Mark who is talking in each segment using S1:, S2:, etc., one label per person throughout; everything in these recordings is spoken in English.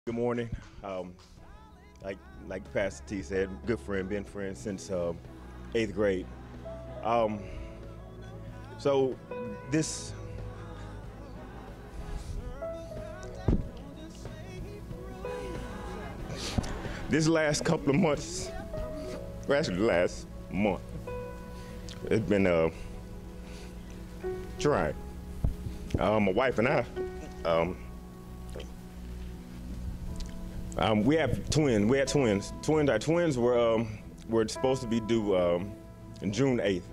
S1: Good morning. Like Pastor T said, good friend, been friends since eighth grade. Um, so this this last couple of months, well, actually the last month, it's been trying. My wife and I. We have twins. We had twins. Our twins were supposed to be due June 8th.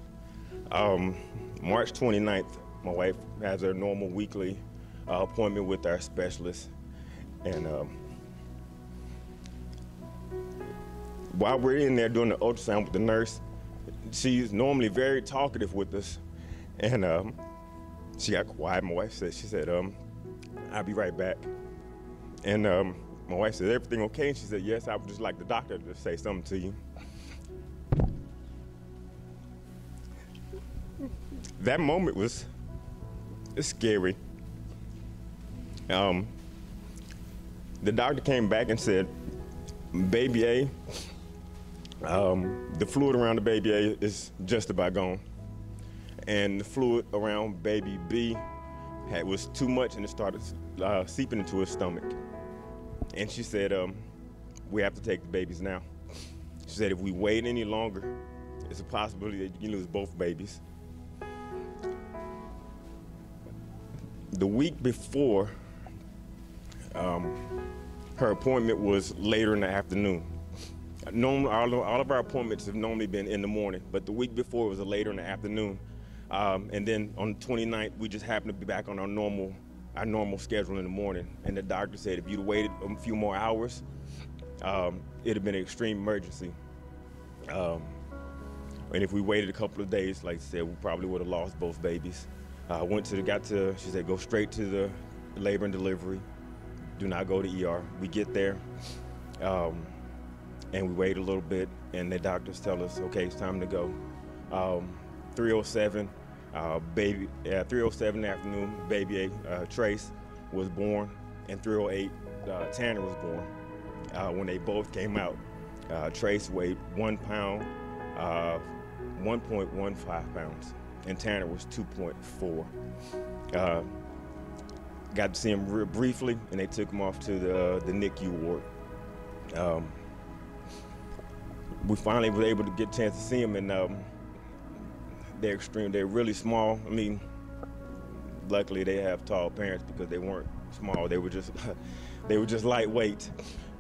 S1: March 29th, my wife has her normal weekly appointment with our specialist. And while we're in there doing the ultrasound with the nurse, she's normally very talkative with us. And she got quiet. My wife said, I'll be right back. And my wife said, everything okay? And she said, yes, I would just like the doctor to say something to you. That moment was scary. The doctor came back and said, baby A, the fluid around the baby A is just about gone. And the fluid around baby B was too much and it started seeping into his stomach. And she said, we have to take the babies now. She said, if we wait any longer, it's a possibility that you can lose both babies. The week before, her appointment was later in the afternoon. All of our appointments have normally been in the morning, but the week before was later in the afternoon. And then on the 29th, we just happened to be back on our normal schedule in the morning. And the doctor said if you'd waited a few more hours, it'd have been an extreme emergency. And if we waited a couple of days, like I said, we probably would have lost both babies. She said, go straight to the labor and delivery. Do not go to ER. We get there, and we wait a little bit, and the doctors tell us, okay, it's time to go. 3:07. 3:07 in the afternoon, baby Trace was born, and 3:08, Tanner was born. When they both came out, Trace weighed 1 pound, 1.15 pounds, and Tanner was 2.4. Got to see him real briefly, and they took him off to the NICU ward. We finally were able to get a chance to see him, and they're really small. I mean, luckily they have tall parents because they weren't small. They were just lightweight.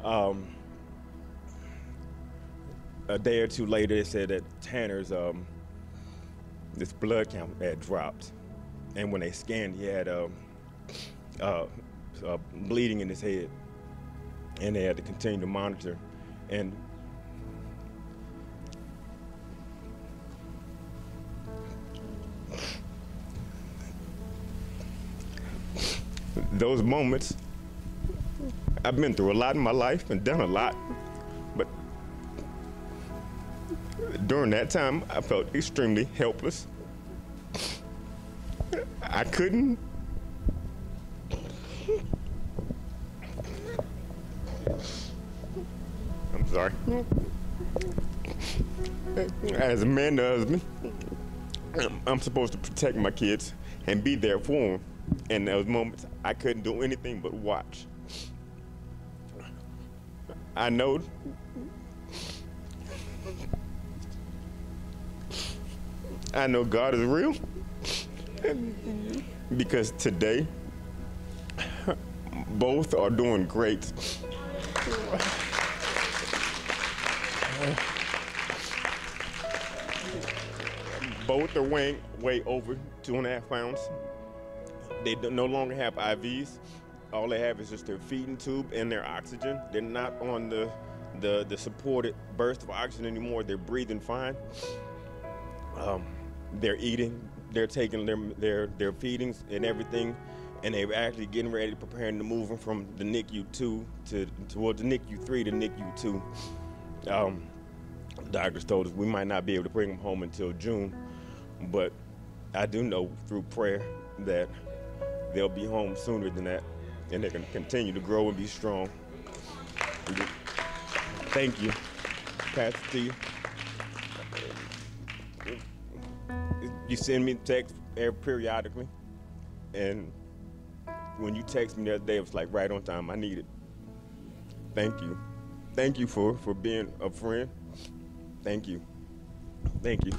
S1: A day or two later, they said that Tanner's this blood count had dropped, and when they scanned, he had bleeding in his head, and they had to continue to monitor. And those moments, I've been through a lot in my life and done a lot, but during that time, I felt extremely helpless. I couldn't. I'm sorry. As a man and husband, I'm supposed to protect my kids and be there for them. And those moments, I couldn't do anything but watch. I know God is real, because today, both are doing great. Both are way over 2.5 pounds. They no longer have IVs. All they have is just their feeding tube and their oxygen. They're not on the supported burst of oxygen anymore. They're breathing fine. They're eating. They're taking their feedings and everything, and they're actually getting ready, preparing to move them from the NICU 2 towards the NICU 3 to NICU 2. Doctors told us we might not be able to bring them home until June, but I do know through prayer that they'll be home sooner than that, and they can continue to grow and be strong. Thank you. Pass it to you. You send me text periodically, and when you text me the other day, it was like right on time. I need it. Thank you. Thank you for being a friend. Thank you. Thank you.